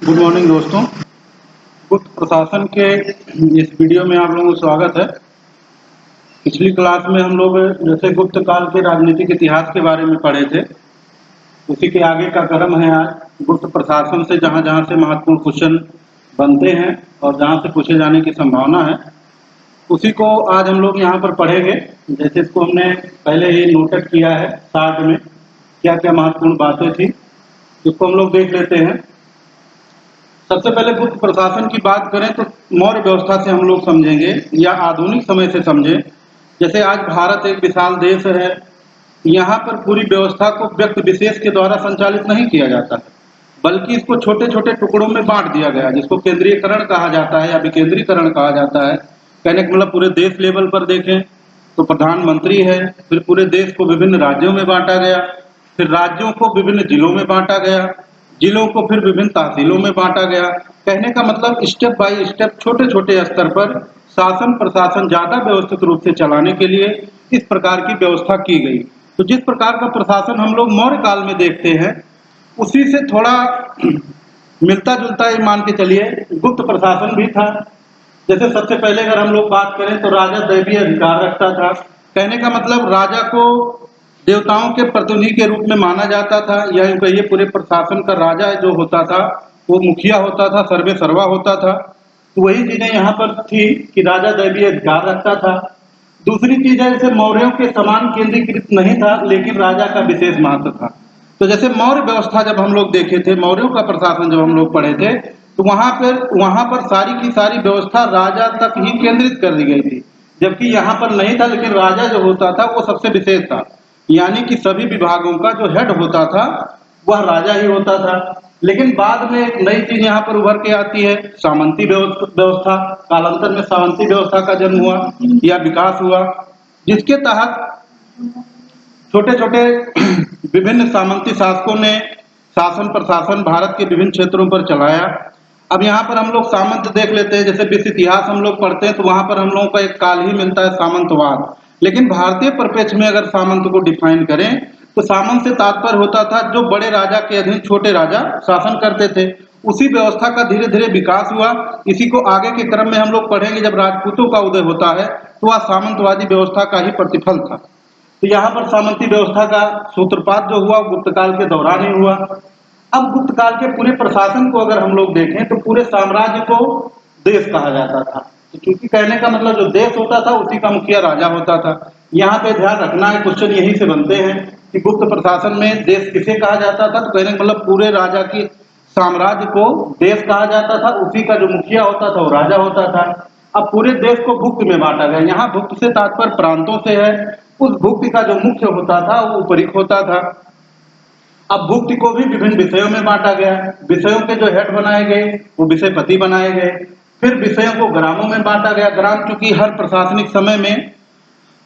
Good morning दोस्तों, गुप्त प्रशासन के इस वीडियो में आप लोगों को स्वागत है। पिछली क्लास में हम लोग जैसे गुप्त काल के राजनीतिक इतिहास के बारे में पढ़े थे, उसी के आगे का क्रम है आज। गुप्त प्रशासन से जहाँ जहाँ से महत्वपूर्ण क्वेश्चन बनते हैं और जहाँ से पूछे जाने की संभावना है, उसी को आज हम लोग यहाँ पर पढ़ेंगे। जैसे इसको हमने पहले ही नोटेड किया है चार्ट में, क्या क्या महत्वपूर्ण बातें थी, इसको हम लोग देख लेते हैं। सबसे पहले गुप्त प्रशासन की बात करें तो मौर्य व्यवस्था से हम लोग समझेंगे या आधुनिक समय से समझें। जैसे आज भारत एक विशाल देश है, यहाँ पर पूरी व्यवस्था को व्यक्ति विशेष के द्वारा संचालित नहीं किया जाता है, बल्कि इसको छोटे छोटे टुकड़ों में बांट दिया गया, जिसको केंद्रीयकरण कहा जाता है या विकेंद्रीकरण कहा जाता है। कहने का मतलब पूरे देश लेवल पर देखें तो प्रधानमंत्री है, फिर पूरे देश को विभिन्न राज्यों में बांटा गया, फिर राज्यों को विभिन्न जिलों में बांटा गया, जिलों को फिर विभिन्न तहसीलों में बांटा गया। कहने का मतलब स्टेप बाय स्टेप छोटे छोटे स्तर पर शासन प्रशासन ज्यादा व्यवस्थित रूप से चलाने के लिए इस प्रकार की व्यवस्था की गई। तो जिस प्रकार का प्रशासन हम लोग मौर्य काल में देखते हैं, उसी से थोड़ा मिलता जुलता ही मान के चलिए गुप्त प्रशासन भी था। जैसे सबसे पहले अगर हम लोग बात करें तो राजा दैवीय अधिकार रखता था। कहने का मतलब राजा को देवताओं के प्रतिनिधि के रूप में माना जाता था, या यूं कहिए पूरे प्रशासन का राजा जो होता था वो मुखिया होता था, सर्वे सर्वा होता था। तो वही चीजें यहाँ पर थी कि राजा दैवीय अधिकार रखता था। दूसरी चीज है, जैसे मौर्यों के समान केंद्रीकृत नहीं था, लेकिन राजा का विशेष महत्व था। तो जैसे मौर्य व्यवस्था जब हम लोग देखे थे, मौर्यों का प्रशासन जब हम लोग पढ़े थे, तो वहां पर सारी की सारी व्यवस्था राजा तक ही केंद्रित कर दी गई थी, जबकि यहाँ पर नहीं था। लेकिन राजा जो होता था वो सबसे विशेष था, यानी कि सभी विभागों का जो हेड होता था वह राजा ही होता था। लेकिन बाद में एक नई चीज यहाँ पर उभर के आती है, सामंती व्यवस्था। कालांतर में सामंती व्यवस्था का जन्म हुआ या विकास हुआ, जिसके तहत छोटे छोटे विभिन्न सामंती शासकों ने शासन प्रशासन भारत के विभिन्न क्षेत्रों पर चलाया। अब यहाँ पर हम लोग सामंत देख लेते हैं। जैसे विश्व इतिहास हम लोग पढ़ते हैं तो वहां पर हम लोगों का एक काल ही मिलता है, सामंतवाद। लेकिन भारतीय परिप्रेक्ष्य में अगर सामंत को डिफाइन करें तो सामंत से तात्पर्य होता था जो बड़े राजा के अधीन छोटे राजा शासन करते थे। उसी व्यवस्था का धीरे धीरे विकास हुआ। इसी को आगे के क्रम में हम लोग पढ़ेंगे। जब राजपूतों का उदय होता है तो वह सामंतवादी व्यवस्था का ही प्रतिफल था। तो यहाँ पर सामंती व्यवस्था का सूत्रपात जो हुआ गुप्त काल के दौरान ही हुआ। अब गुप्त काल के पूरे प्रशासन को अगर हम लोग देखें तो पूरे साम्राज्य को देश कहा जाता था, क्योंकि कहने का मतलब जो देश होता था उसी का मुखिया राजा होता था। यहाँ पे ध्यान रखना है, क्वेश्चन यहीं से बनते हैं कि गुप्त प्रशासन में देश किसे कहा जाता था। तो कहने का मतलब पूरे राजा की साम्राज्य को देश कहा जाता था, उसी का जो मुखिया होता था वो राजा होता था। अब पूरे देश को भुक्त में बांटा गया। यहाँ भुक्त से तात्पर्य प्रांतों से है। उस भुक्त का जो मुख्य होता था वो उपरिक होता था। अब भुक्त को भी विभिन्न विषयों में बांटा गया। विषयों के जो हेड बनाए गए वो विषयपति बनाए गए। फिर विषयों को ग्रामों में बांटा गया। ग्राम चूंकि हर प्रशासनिक समय में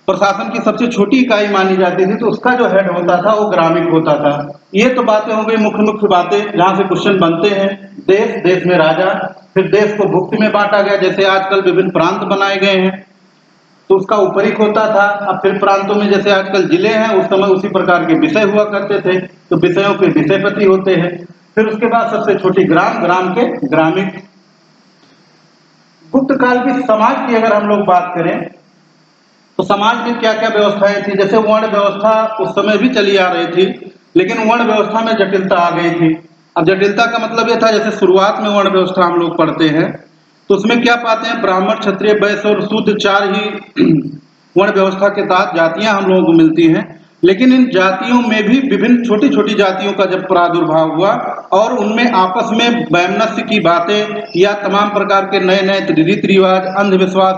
प्रशासन की सबसे छोटी इकाई मानी जाती थी, तो उसका जो हेड होता था वो ग्रामीण होता था। ये तो बातें हो गई, मुख्य मुख्य बातें जहां से क्वेश्चन बनते हैं। देश, देश में राजा, फिर देश को भुक्त में बांटा गया। जैसे आजकल विभिन्न प्रांत बनाए गए हैं तो उसका उपरिक होता था। अब फिर प्रांतों में जैसे आजकल जिले हैं, उस समय उसी प्रकार के विषय हुआ करते थे, तो विषयों के विषयपति होते हैं। फिर उसके बाद सबसे छोटी ग्राम, ग्राम के ग्रामीण। गुप्त काल की समाज की अगर हम लोग बात करें तो समाज में क्या क्या व्यवस्थाएं थी। जैसे वर्ण व्यवस्था उस समय भी चली आ रही थी, लेकिन वर्ण व्यवस्था में जटिलता आ गई थी। अब जटिलता का मतलब यह था, जैसे शुरुआत में वर्ण व्यवस्था हम लोग पढ़ते हैं तो उसमें क्या पाते हैं, ब्राह्मण, क्षत्रिय, वैश्य और शूद्र, चार ही वर्ण व्यवस्था के तहत जातियां हम लोगों को मिलती हैं। लेकिन इन जातियों में भी विभिन्न छोटी छोटी जातियों का जब प्रादुर्भाव हुआ और उनमें आपस में वैमनस्य की बातें या तमाम प्रकार के नए नए रीति रिवाज, अंधविश्वास,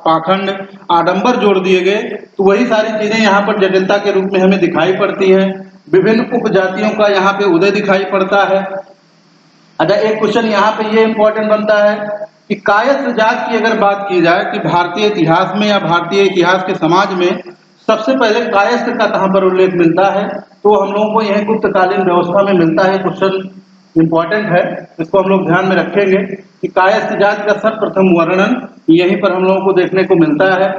पाखंड, आडंबर जोड़ दिए गए, तो वही सारी चीजें यहाँ पर जटिलता के रूप में हमें दिखाई पड़ती है। विभिन्न उपजातियों का यहाँ पे उदय दिखाई पड़ता है। अच्छा, एक क्वेश्चन यहाँ पे ये इंपॉर्टेंट बनता है कि कायस्थ जात की अगर बात की जाए कि भारतीय इतिहास में या भारतीय इतिहास के समाज में सबसे पहले कायस्थ का कहां पर उल्लेख मिलता है, तो हम लोगों को यह गुप्तकालीन व्यवस्था में मिलता है। क्वेश्चन इंपॉर्टेंट है, इसको हम लोग ध्यान में रखेंगे कि कायस्थ जात का सर्वप्रथम वर्णन यहीं पर हम लोगों को देखने को मिलता है।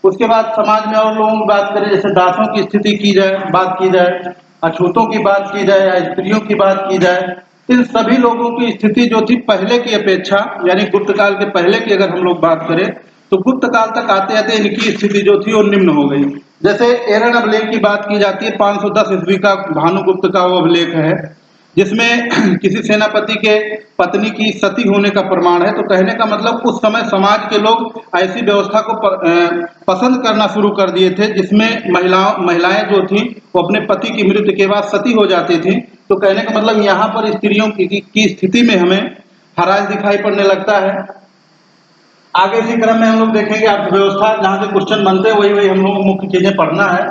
उसके बाद समाज में और लोगों की बात करें, जैसे दासों की स्थिति की जाए, बात की जाए। अछूतों की बात की जाए या स्त्रियों की बात की जाए, इन सभी लोगों की स्थिति जो थी पहले की अपेक्षा, यानी गुप्त काल के पहले की अगर हम लोग बात करें तो गुप्त काल तक आते आते इनकी स्थिति जो थी वो निम्न हो गई। जैसे एरन अभिलेख की बात की जाती है, 510 ईस्वी का भानुगुप्त का वो अभिलेख है, जिसमें किसी सेनापति के पत्नी की सती होने का प्रमाण है। तो कहने का मतलब उस समय समाज के लोग ऐसी व्यवस्था को पसंद करना शुरू कर दिए थे जिसमें महिलाएं जो थी वो अपने पति की मृत्यु के बाद सती हो जाती थी। तो कहने का मतलब यहाँ पर स्त्रियों की स्थिति में हमें हराज दिखाई पड़ने लगता है। आगे इसी क्रम में हम लोग देखेंगे अर्थव्यवस्था, जहाँ से क्वेश्चन बनते हैं वही वही हम लोग को मुख्य चीजें पढ़ना है।